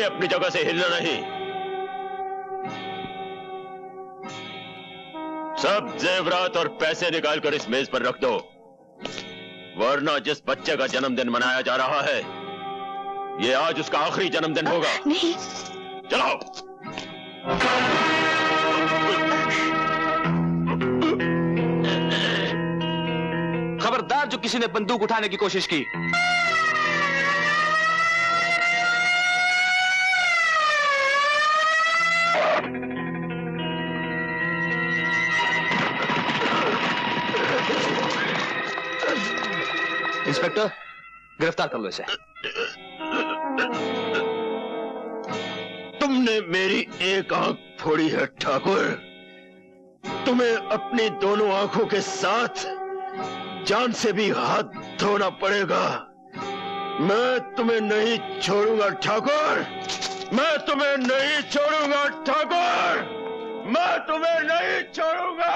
अपनी जगह से हिलना नहीं। सब जेवरात और पैसे निकालकर इस मेज पर रख दो, वरना जिस बच्चे का जन्मदिन मनाया जा रहा है, ये आज उसका आखिरी जन्मदिन होगा। नहीं। चलाओ। खबरदार जो किसी ने बंदूक उठाने की कोशिश की। इंस्पेक्टर, गिरफ्तार कर लो इसे। तुमने मेरी एक आंख फोड़ी है ठाकुर। तुम्हें अपनी दोनों आंखों के साथ जान से भी हाथ धोना पड़ेगा। मैं तुम्हें नहीं छोड़ूंगा ठाकुर, मैं तुम्हें नहीं छोड़ूंगा ठाकुर, मैं तुम्हें नहीं छोड़ूंगा।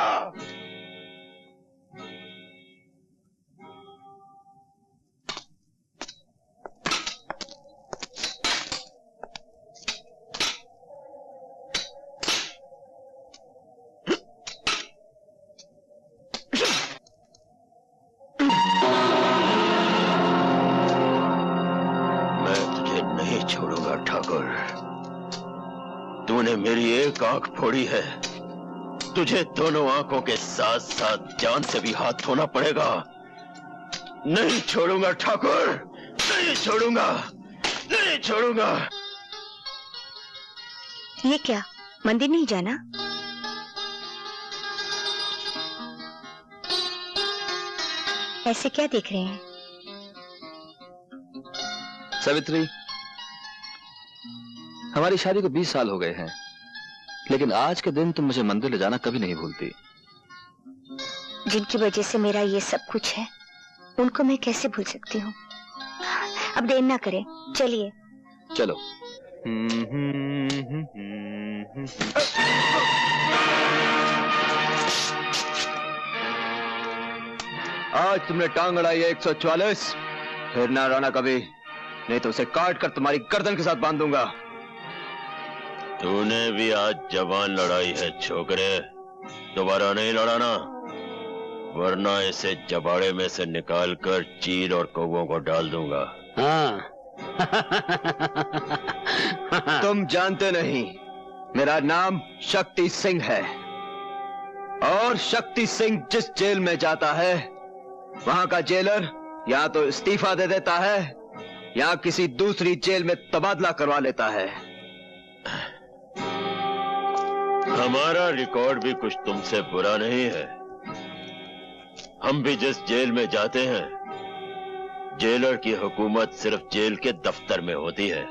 तूने मेरी एक आंख फोड़ी है, तुझे दोनों आंखों के साथ साथ जान से भी हाथ धोना पड़ेगा। नहीं छोड़ूंगा ठाकुर, नहीं छोड़ूंगा, नहीं छोड़ूंगा। ये क्या, मंदिर नहीं जाना? ऐसे क्या देख रहे हैं? सावित्री, हमारी शादी को 20 साल हो गए हैं, लेकिन आज के दिन तुम मुझे मंदिर ले जाना कभी नहीं भूलती। जिनकी वजह से मेरा ये सब कुछ है, उनको मैं कैसे भूल सकती हूँ? अब देर ना करें, चलिए। चलो। आज तुमने टांग अड़ाई है 144, फिर ना रोना कभी, नहीं तो उसे काट कर तुम्हारी गर्दन के साथ बांध दूंगा। तूने भी आज जवान लड़ाई है छोकरे, दोबारा नहीं लड़ाना, वरना इसे जबाड़े में से निकालकर चील और कौवों को डाल दूंगा। हाँ। तुम जानते नहीं, मेरा नाम शक्ति सिंह है, और शक्ति सिंह जिस जेल में जाता है, वहां का जेलर या तो इस्तीफा दे देता है या किसी दूसरी जेल में तबादला करवा लेता है। हमारा रिकॉर्ड भी कुछ तुमसे बुरा नहीं है। हम भी जिस जेल में जाते हैं, जेलर की हुकूमत सिर्फ जेल के दफ्तर में होती है,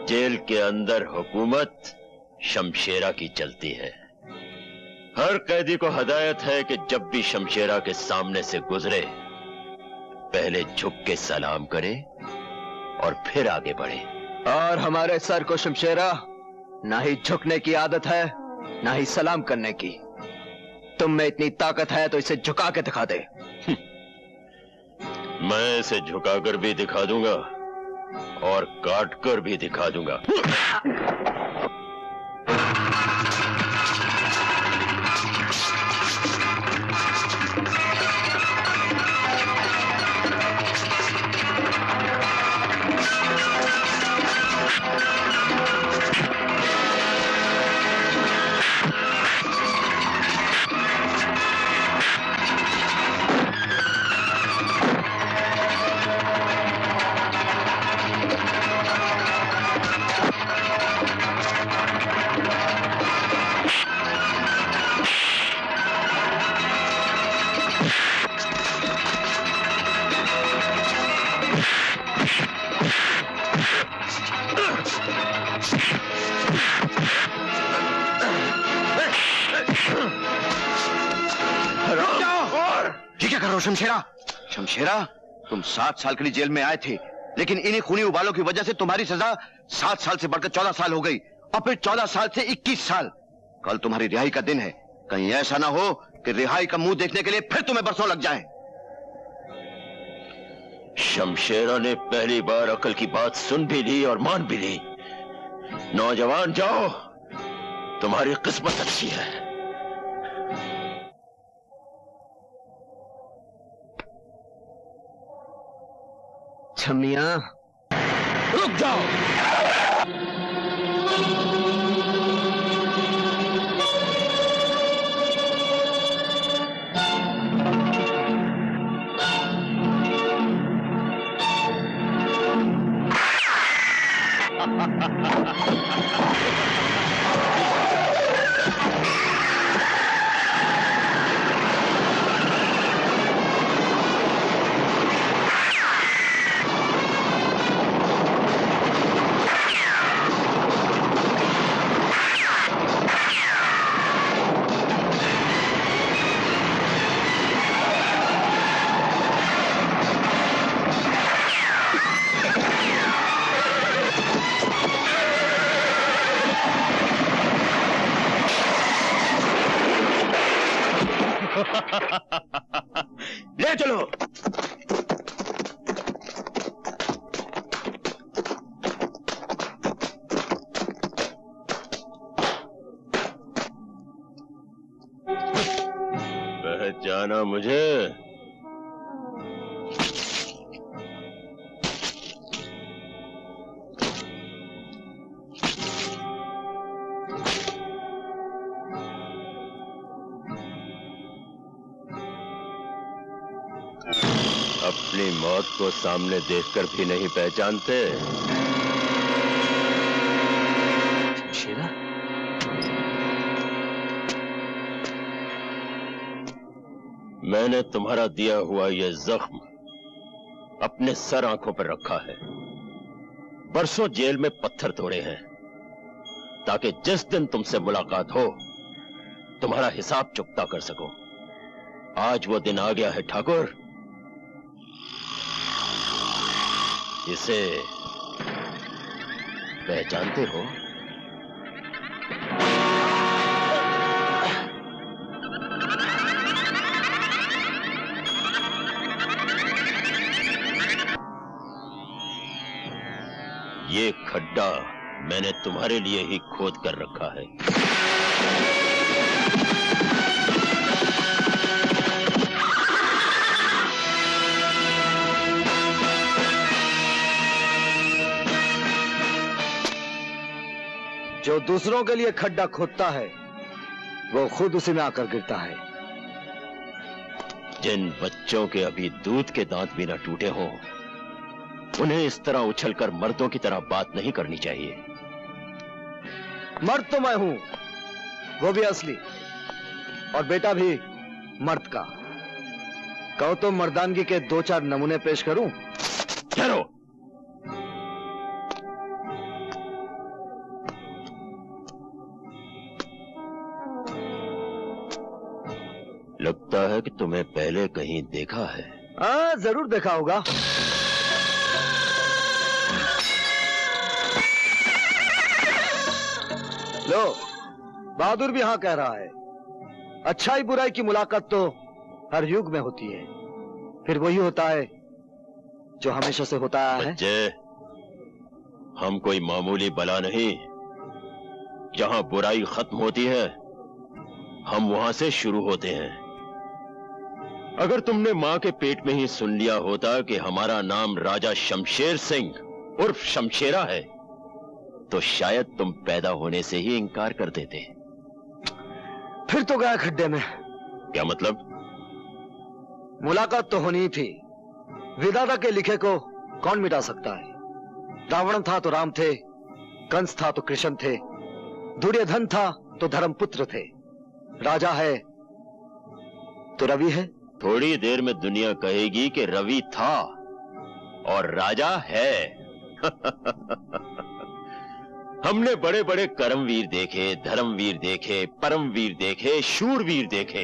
जेल के अंदर हुकूमत शमशेरा की चलती है। हर कैदी को हदायत है कि जब भी शमशेरा के सामने से गुजरे, पहले झुक के सलाम करे और फिर आगे बढ़े। और हमारे सर को शमशेरा ना ही झुकने की आदत है, ना ही सलाम करने की। तुम में इतनी ताकत है तो इसे झुका के दिखा दे। मैं इसे झुकाकर भी दिखा दूंगा और काटकर भी दिखा दूंगा। शमशेरा, शमशेरा, तुम 7 साल के लिए जेल में आए थे, लेकिन इन्हीं खूनी उबालों की वजह से तुम्हारी सजा 7 साल से बढ़कर 14 साल हो गई, और फिर 14 साल से 21 साल। कल तुम्हारी रिहाई का दिन है, कहीं ऐसा ना हो कि रिहाई का मुंह देखने के लिए फिर तुम्हें बरसों लग जाएं। शमशेरा ने पहली बार अकल की बात सुन भी ली और मान भी ली, नौजवान जाओ, तुम्हारी किस्मत अच्छी है। छमिया, रुक जाओ। ले चलो। पहचाना मुझे? अपनी मौत को सामने देखकर भी नहीं पहचानते? शेरा, मैंने तुम्हारा दिया हुआ यह जख्म अपने सर आंखों पर रखा है। बरसों जेल में पत्थर तोड़े हैं ताकि जिस दिन तुमसे मुलाकात हो तुम्हारा हिसाब चुकता कर सकूं। आज वो दिन आ गया है ठाकुर। इसे पहचानते हो? ये खड्डा मैंने तुम्हारे लिए ही खोद कर रखा है। जो दूसरों के लिए खड्डा खोदता है वो खुद उसी में आकर गिरता है। जिन बच्चों के अभी दूध के दांत भी न टूटे हों, उन्हें इस तरह उछलकर मर्दों की तरह बात नहीं करनी चाहिए। मर्द तो मैं हूं, वो भी असली, और बेटा भी मर्द का। कहो तो मर्दानगी के 2-4 नमूने पेश करूं? ठहरो। लगता है कि तुम्हें पहले कहीं देखा है। हाँ, जरूर देखा होगा। लो, बहादुर भी हाँ कह रहा है। अच्छाई बुराई की मुलाकात तो हर युग में होती है, फिर वही होता है जो हमेशा से होता आया है। बच्चे, हम कोई मामूली बला नहीं। जहां बुराई खत्म होती है हम वहां से शुरू होते हैं। अगर तुमने मां के पेट में ही सुन लिया होता कि हमारा नाम राजा शमशेर सिंह उर्फ शमशेरा है तो शायद तुम पैदा होने से ही इनकार कर देते। फिर तो गया खड्डे में। क्या मतलब? मुलाकात तो होनी ही थी। विधाता के लिखे को कौन मिटा सकता है? रावण था तो राम थे, कंस था तो कृष्ण थे, दुर्योधन था तो धर्मपुत्र थे, राजा है तो रवि है। थोड़ी देर में दुनिया कहेगी कि रवि था और राजा है। हमने बड़े बड़े कर्मवीर देखे, धर्मवीर देखे, परमवीर देखे, शूरवीर देखे,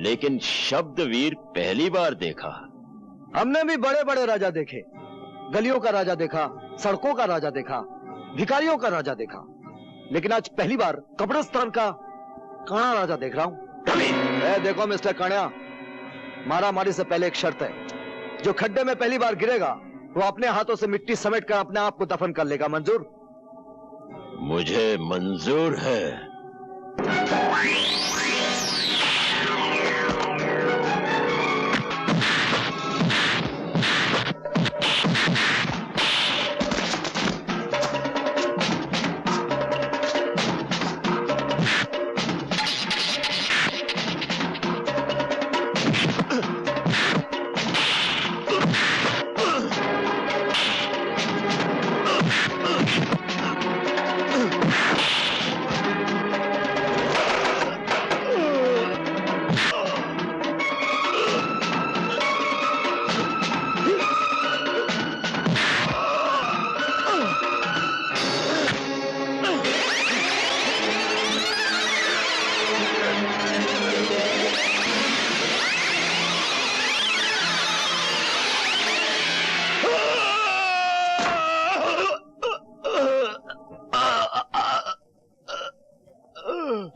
लेकिन शब्दवीर पहली बार देखा। हमने भी बड़े बड़े राजा देखे। गलियों का राजा देखा, सड़कों का राजा देखा, भिखारियों का राजा देखा, लेकिन आज पहली बार कब्रिस्तान का काना राजा देख रहा हूं। देखो मिस्टर कान्या, मारा मारी से पहले एक शर्त है। जो खड्डे में पहली बार गिरेगा वो अपने हाथों से मिट्टी समेट कर अपने आप को दफन कर लेगा। मंजूर? मुझे मंजूर है।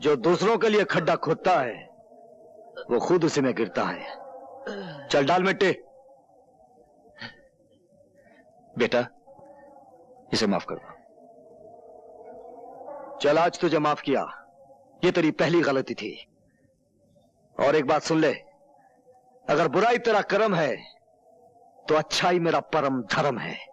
जो दूसरों के लिए खड्डा खोदता है वो खुद उसी में गिरता है। चल डाल मिट्टी। बेटा इसे माफ कर दो। चल आज तुझे माफ किया, ये तेरी पहली गलती थी। और एक बात सुन ले, अगर बुराई तेरा कर्म है तो अच्छाई मेरा परम धर्म है।